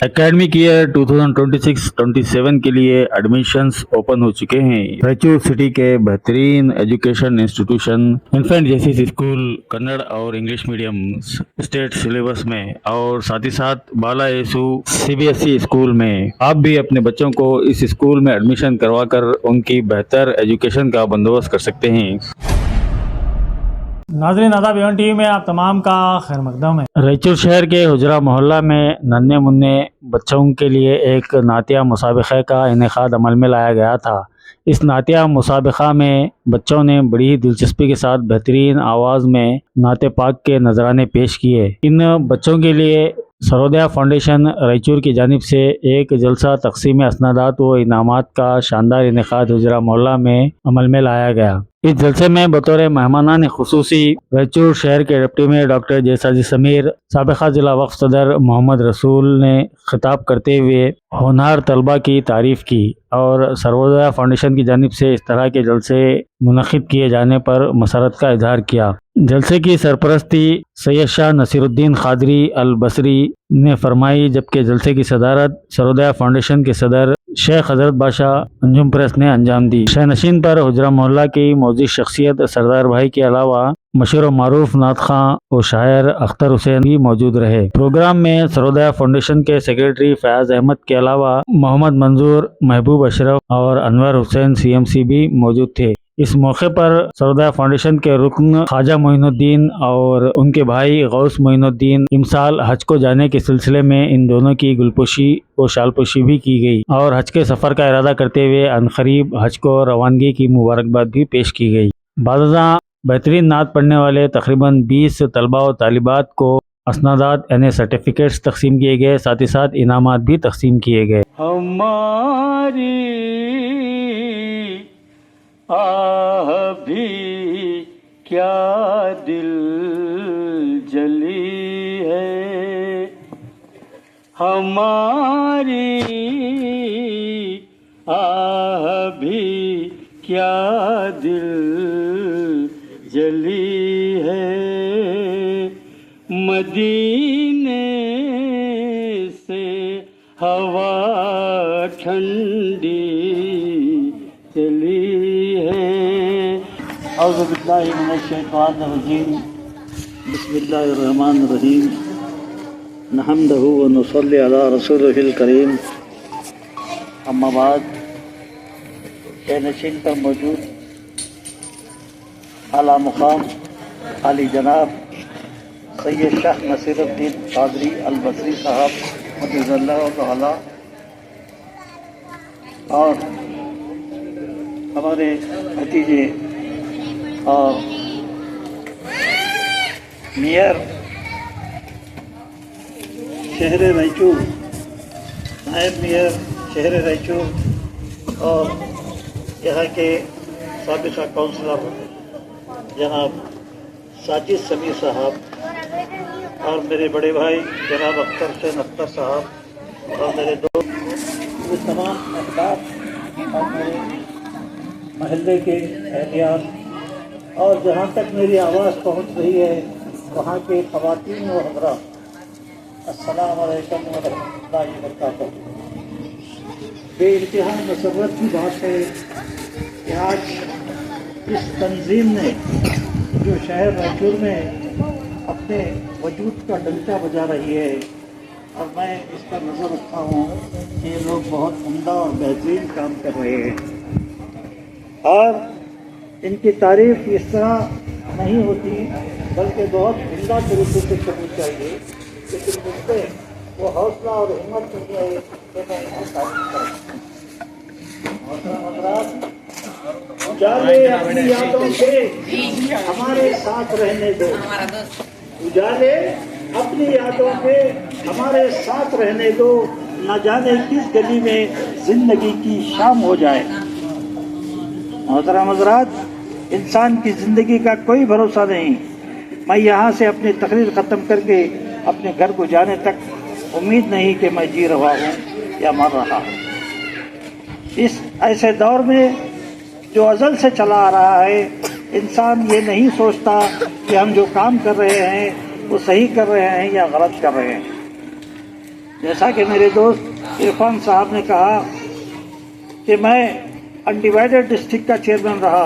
Academic year 2026-27 के लिए admissions open हो चुके हैं। रायचूर सिटी के बेहतरीन एजुकेशन इंस्टीट्यूशन इन्फेंट जैसी स्कूल कन्नड़ और इंग्लिश मीडियम स्टेट सिलेबस में और साथ ही साथ बाला येसु सीबीएसई स्कूल में आप भी अपने बच्चों को इस स्कूल में एडमिशन करवाकर उनकी बेहतर एजुकेशन का बंदोबस्त कर सकते हैं। नाज़रीन आदाब, एवन टीवी में आप तमाम का खैर मकदम है। रायचूर शहर के हुजरा मोहल्ला में नन्हे मुन्ने बच्चों के लिए एक नातिया मुसाबिक़े का इनेकाद अमल में लाया गया था। इस नातिया मुसाबिक़ा में बच्चों ने बड़ी दिलचस्पी के साथ बेहतरीन आवाज़ में नाते पाक के नजराने पेश किए। इन बच्चों के लिए सरोदया फाउंडेशन रायचूर की जानिब से एक जलसा तकसीम असनादात व इनामात का शानदार इनेकाद हुजरा मोहल्ला में अमल में लाया गया। इस जलसे में बतौर मेहमानान खुसूसी रायचूर शहर के डिप्टी मेयर डॉक्टर जयसाजी समीर, साबिक़ा जिला वक्फ सदर मोहम्मद रसूल ने खिताब करते हुए होनहार तलबा की तारीफ़ की और सरोदया फाउंडेशन की जानिब से इस तरह के जलसे मुनक़िद किए जाने पर मसरत का इजहार किया। जलसे की सरपरस्ती सैयद शाह नसीरुद्दीन क़ादरी अल बसरी ने फरमाई, जबकि जलसे की सदारत सरोदया फाउंडेशन के सदर शेख हजरत बादशाह अंजुम प्रेस ने अंजाम दी। शहनशीन पर हुजरा मोहल्ला की मौजूद शख्सियत सरदार भाई के अलावा मशहूर मारूफ नात खां और शायर अख्तर हुसैन भी मौजूद रहे। प्रोग्राम में सरोदया फाउंडेशन के सेक्रेटरी फयाज अहमद के अलावा मोहम्मद मंजूर, महबूब अशरफ और अनवर हुसैन CMC भी मौजूद थे। इस मौके पर सरोदया फाउंडेशन के रुकन ख्वाजा मोइनुद्दीन और उनके भाई गौस मोइनुद्दीन इमसाल हज को जाने के सिलसिले में इन दोनों की गुलपोशी और शालपोशी भी की गई और हज के सफ़र का इरादा करते हुए अनकरीब हज को रवानगी की मुबारकबाद भी पेश की गई। बाज़ बेहतरीन नात पढ़ने वाले तकरीबन 20 तलबा और तालिबात को असनादात यानी सर्टिफिकेट्स तकसीम किए गए, साथ ही साथ इनामात भी तकसीम किए गए। हमारी आह भी क्या दिल जली है, हमारी आह भी क्या दिल जली है, मदीने से हवा ठंडी चली है। औज़ु बिल्लाहि मिनश शैतानिर रजीम, बिस्मिल्लाहिर रहमानिर रहीम, नहमदहु व नुसल्ली अला रसूलिहिल करीम, अम्मा बाद। शहनशीन पर मौजूद आला मुकाम आली जनाब सैयद शाह नसीरुद्दीन क़ादरी अल बसरी साहब मददल्लाहु तआला और हमारे भतीजे और मेयर शहर रायचूर, नायब मेयर शहर रायचूर और यहाँ के साबिक़ा काउंसलर जनाब साजिद समीर साहब और मेरे बड़े भाई जनाब अख्तर हुसैन अख्तर साहब और मेरे दोस्त, तमाम अहबाब और मेरे महल्ले के एहतियात और जहाँ तक मेरी आवाज़ पहुँच रही है वहाँ के ख़वातीन व हज़रात, अस्सलामु अलैकुम व रहमतुल्लाहि व बरकातहू। बेइंतहा मसर्रत की बात है कि आज इस तंजीम ने जो शहर रायचूर में अपने वजूद का डंका बजा रही है और मैं इस पर नज़र रखता हूँ कि ये लोग बहुत उम्दा और बेहतरीन काम कर रहे हैं और इनकी तारीफ़ इस तरह नहीं होती बल्कि बहुत उम्दा तरीके से करनी चाहिए, लेकिन मुझसे वो हौसला और हिम्मत नहीं है कि मैं इनकी तारीफ़ करूँ। उजाले अपनी यादों से हमारे साथ रहने दो, उजाले अपनी यादों के हमारे साथ रहने दो, न जाने किस गली में जिंदगी की शाम हो जाए। मोहतरम हज़रात, इंसान की ज़िंदगी का कोई भरोसा नहीं। मैं यहाँ से अपनी तकरीर ख़त्म करके अपने घर को जाने तक उम्मीद नहीं कि मैं जी रहा हूँ या मर रहा हूँ। इस ऐसे दौर में जो अज़ल से चला आ रहा है, इंसान ये नहीं सोचता कि हम जो काम कर रहे हैं वो सही कर रहे हैं या गलत कर रहे हैं। जैसा कि मेरे दोस्त इरफान साहब ने कहा कि मैं अनडिवाइडेड डिस्ट्रिक्ट का चेयरमैन रहा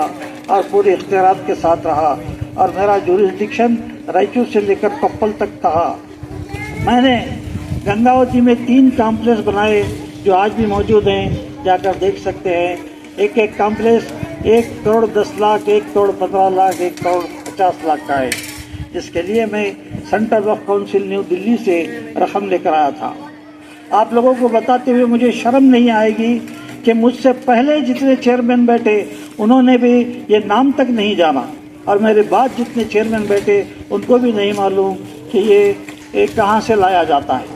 और पूरे इख्तियारात के साथ रहा और मेरा जुरिस्डिक्शन रायचूर से लेकर कप्पल तक था। मैंने गंगावती में 3 कॉम्प्लेक्स बनाए जो आज भी मौजूद हैं, जाकर देख सकते हैं। एक एक कॉम्प्लेक्स 1 करोड़ 10 लाख, 1 करोड़ 15 लाख, 1 करोड़ 50 लाख का है, जिसके लिए मैं सेंट्रल वक्फ काउंसिल न्यू दिल्ली से रकम लेकर आया था। आप लोगों को बताते हुए मुझे शर्म नहीं आएगी कि मुझसे पहले जितने चेयरमैन बैठे उन्होंने भी ये नाम तक नहीं जाना, और मेरे बाद जितने चेयरमैन बैठे उनको भी नहीं मालूम कि ये कहाँ से लाया जाता है।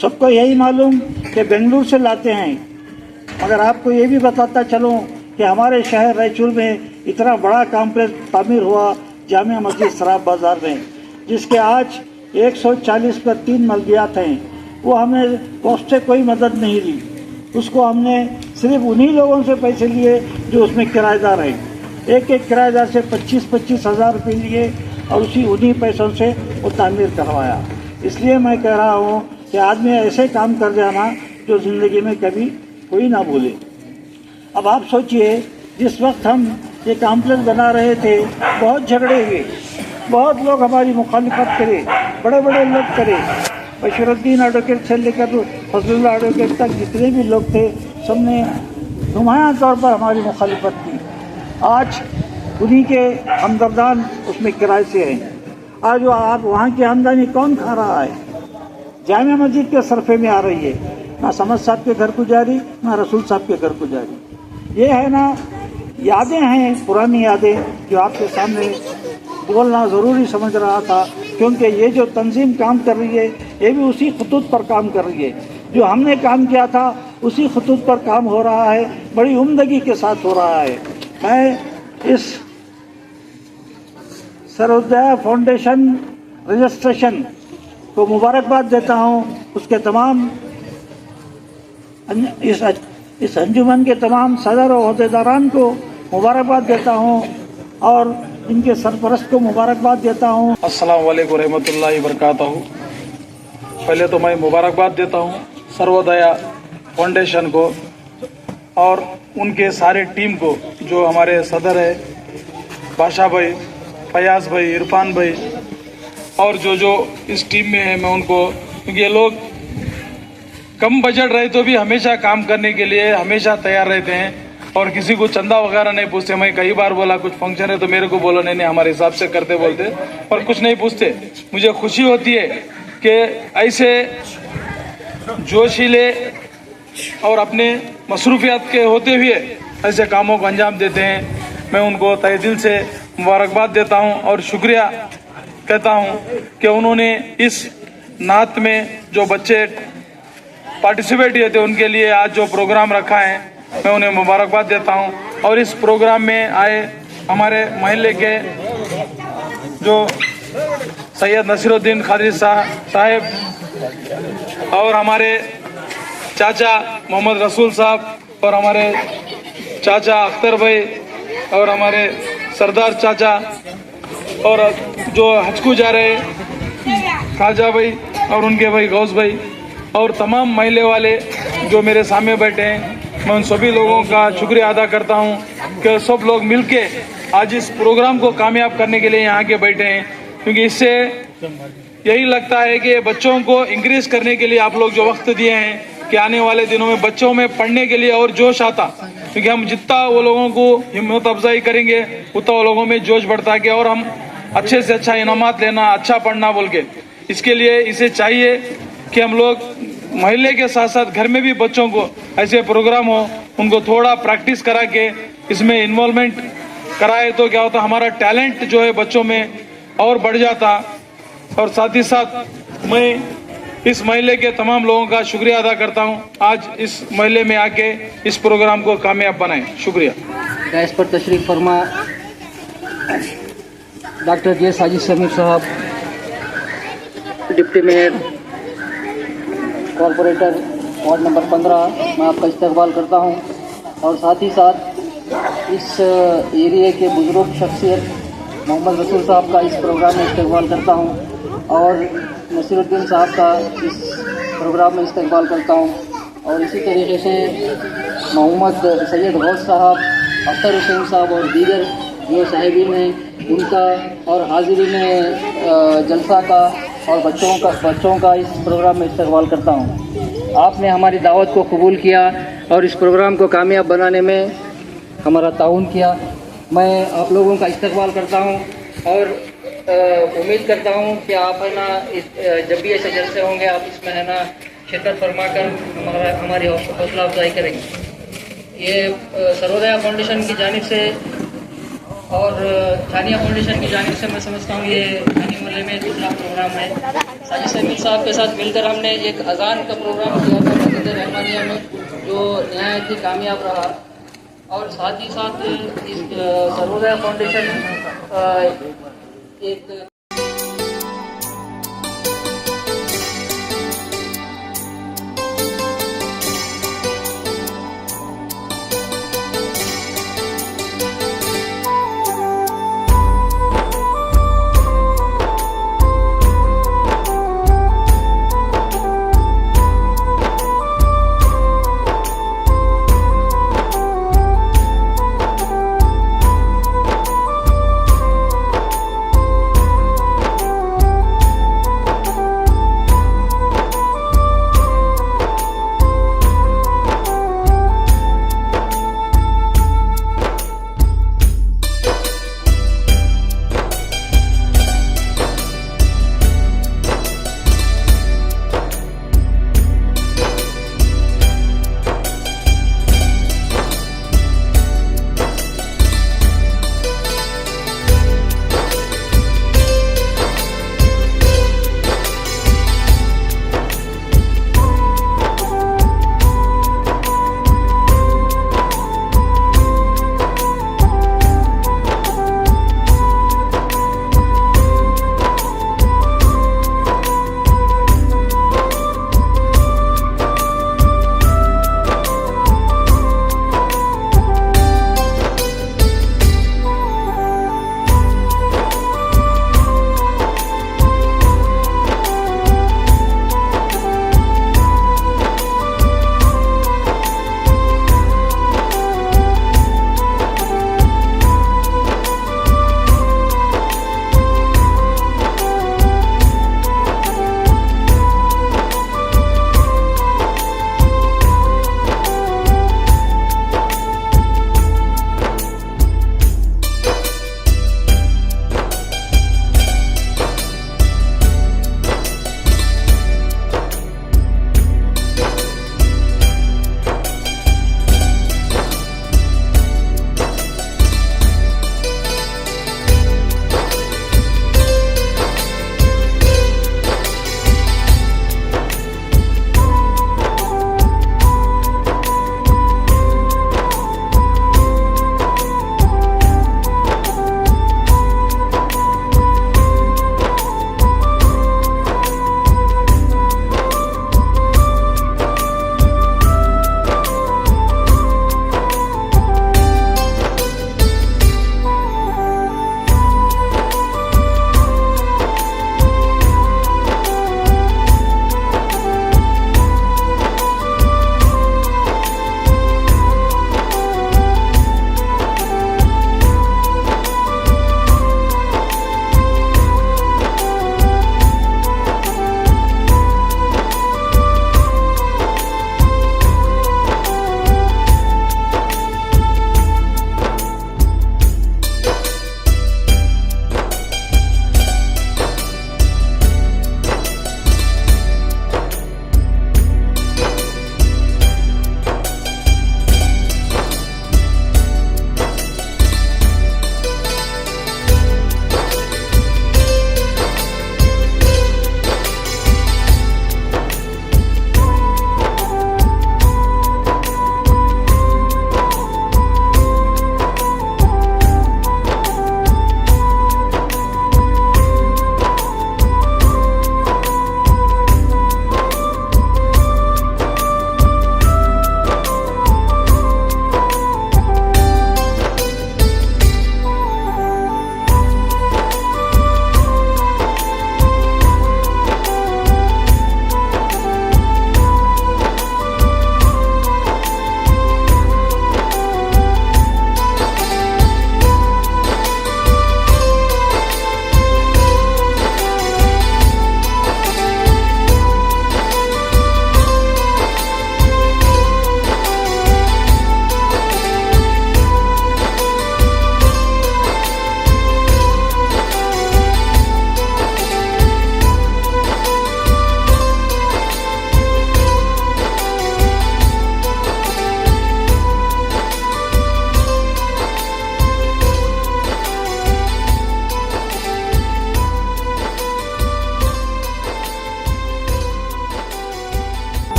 सबको यही मालूम कि बेंगलुरु से लाते हैं, मगर आपको ये भी बताता चलूँ कि हमारे शहर रायचूर में इतना बड़ा कॉम्प्लेक्स तामीर हुआ जामिया मस्जिद सराफ बाज़ार में, जिसके आज 140 पर 3 मलकियात हैं। वो हमने वक्त से कोई मदद नहीं ली, उसको हमने सिर्फ उन्हीं लोगों से पैसे लिए जो उसमें किराएदार हैं। एक एक किराएदार से 25-25 हज़ार रुपये लिए और उन्हीं पैसों से वो तामीर करवाया। इसलिए मैं कह रहा हूँ कि आदमी ऐसे काम कर जाना जो ज़िंदगी में कभी कोई ना भूले। अब आप सोचिए, जिस वक्त हम ये कॉम्प्लेक्स बना रहे थे बहुत झगड़े हुए, बहुत लोग हमारी मुखालिफत करे, बड़े बड़े लोग करे। बशीरुद्दीन एडवोकेट से लेकर फजलुल्लाह एडवोकेट तक जितने भी लोग थे सबने नुमायां तौर पर हमारी मुखालिफत की। आज उन्हीं के हमदर्दान उसमें किराए से हैं। आज आप वहाँ की आमदनी कौन खा रहा है? जामिया मस्जिद के सरफे में आ रही है, ना समद साहब के घर को जारी, ना रसूल साहब के घर को जारी। ये है ना, यादें हैं, पुरानी यादें जो आपके सामने बोलना ज़रूरी समझ रहा था, क्योंकि ये जो तंजीम काम कर रही है ये भी उसी खतूत पर काम कर रही है। जो हमने काम किया था उसी खतूत पर काम हो रहा है, बड़ी उम्दगी के साथ हो रहा है। मैं इस सर्वोदय फाउंडेशन रजिस्ट्रेशन को मुबारकबाद देता हूँ, उसके तमाम इस अंजुमन के तमाम सदर और अहदेदारान को मुबारकबाद देता हूँ और इनके सरपरस्त को मुबारकबाद देता हूँ। अस्सलाम वालेकुम रहमतुल्लाहि बरकातहू। पहले तो मैं मुबारकबाद देता हूँ सर्वोदय फाउंडेशन को और उनके सारे टीम को, जो हमारे सदर है बादशाह भाई, फयाज भाई, इरफान भाई और जो इस टीम में है, मैं उनको, क्योंकि ये लोग कम बजट रहे तो भी हमेशा काम करने के लिए हमेशा तैयार रहते हैं और किसी को चंदा वगैरह नहीं पूछते। मैं कई बार बोला कुछ फंक्शन है तो मेरे को बोलो नहीं हमारे हिसाब से करते बोलते, पर कुछ नहीं पूछते। मुझे खुशी होती है कि ऐसे जोशीले और अपने मसरूफियात के होते हुए ऐसे कामों को अंजाम देते हैं। मैं उनको तहे दिल से मुबारकबाद देता हूं और शुक्रिया कहता हूं कि उन्होंने इस नात में जो बच्चे पार्टिसिपेट किए थे उनके लिए आज जो प्रोग्राम रखा है, मैं उन्हें मुबारकबाद देता हूं। और इस प्रोग्राम में आए हमारे महल्ले के जो सैयद नसीरुद्दीन खादरी साहब और हमारे चाचा मोहम्मद रसूल साहब और हमारे चाचा अख्तर भाई और हमारे सरदार चाचा और जो हज को जा रहे खाजा भाई और उनके भाई गौस भाई और तमाम महल्ले वाले जो मेरे सामने बैठे हैं, मैं उन सभी लोगों का शुक्रिया अदा करता हूं कि सब लोग मिलके आज इस प्रोग्राम को कामयाब करने के लिए यहाँ के बैठे हैं। क्योंकि इससे यही लगता है कि बच्चों को इंक्रीज करने के लिए आप लोग जो वक्त दिए हैं कि आने वाले दिनों में बच्चों में पढ़ने के लिए और जोश आता, क्योंकि हम जितना वो लोगों को हिम्मत अफजाई करेंगे उतना वो लोगों में जोश बढ़ता है और हम अच्छे से अच्छा इनामात लेना, अच्छा पढ़ना बोल के। इसके लिए इसे चाहिए कि हम लोग महल्ले के साथ साथ घर में भी बच्चों को ऐसे प्रोग्राम हो, उनको थोड़ा प्रैक्टिस करा के इसमें इन्वॉल्वमेंट कराए तो क्या होता, हमारा टैलेंट जो है बच्चों में और बढ़ जाता। और साथ ही साथ मैं इस महल्ले के तमाम लोगों का शुक्रिया अदा करता हूं, आज इस महल्ले में आके इस प्रोग्राम को कामयाब बनाएं। शुक्रिया। इस पर तशरीफ फरमा डॉक्टर जे साजिद समीर साहब, deputy mayor corporator ward number 15, मैं आपका इस्तकबाल करता हूं। और साथ ही साथ इस एरिया के बुजुर्ग शख्सियत मोहम्मद रसूल साहब का इस प्रोग्राम में इस्तकबाल करता हूं और नसीरुद्दीन साहब का इस प्रोग्राम में इस्तकबाल करता हूँ। और इसी तरीके से मोहम्मद सैयद गौस साहब, अख्तर हुसैन साहब और दीगर जो साहिबीन हैं उनका और हाजिरीन जलसा का और बच्चों का इस प्रोग्राम में इस्तकबाल करता हूँ। आपने हमारी दावत को कबूल किया और इस प्रोग्राम को कामयाब बनाने में हमारा ताउन किया। मैं आप लोगों का इस्तकबाल करता हूँ और उम्मीद करता हूँ कि आप है ना जब भी ऐसे जलसे होंगे आप इसमें है ना शिरकत फरमा कर हमारी हौसला अफजाई करेंगे। ये सर्वोदय फाउंडेशन की जानिब से और थानिया फाउंडेशन की जानिब से मैं समझता हूँ ये थानी मोहल्ले में दूसरा प्रोग्राम है। साजिद समीर साहब के साथ मिलकर हमने एक अजान का प्रोग्राम किया था मस्जिद रहमानिया में, जो नहायत ही कामयाब रहा। और साथ ही साथ इस सर्वोदय फाउंडेशन एक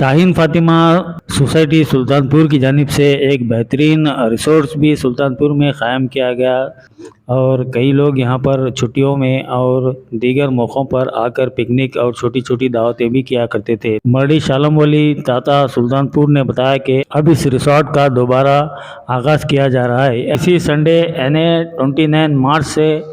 शाहीन फातिमा सोसाइटी सुल्तानपुर की जानिब से एक बेहतरीन रिसोर्ट भी सुल्तानपुर में क़ायम किया गया और कई लोग यहाँ पर छुट्टियों में और दीगर मौक़ों पर आकर पिकनिक और छोटी छोटी दावतें भी किया करते थे। मर्डी शालम वली ताता सुल्तानपुर ने बताया कि अब इस रिसोर्ट का दोबारा आगाज़ किया जा रहा है। इसी संडे यानी 29 मार्च से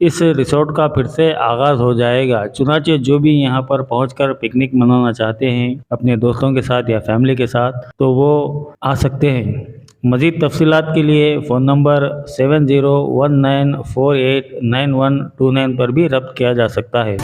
इस रिसोर्ट का फिर से आगाज़ हो जाएगा। चुनाचे जो भी यहाँ पर पहुँचकर पिकनिक मनाना चाहते हैं अपने दोस्तों के साथ या फैमिली के साथ तो वो आ सकते हैं। मज़ीद तफसीलात के लिए फ़ोन नंबर 7019489129 पर भी रब्त किया जा सकता है।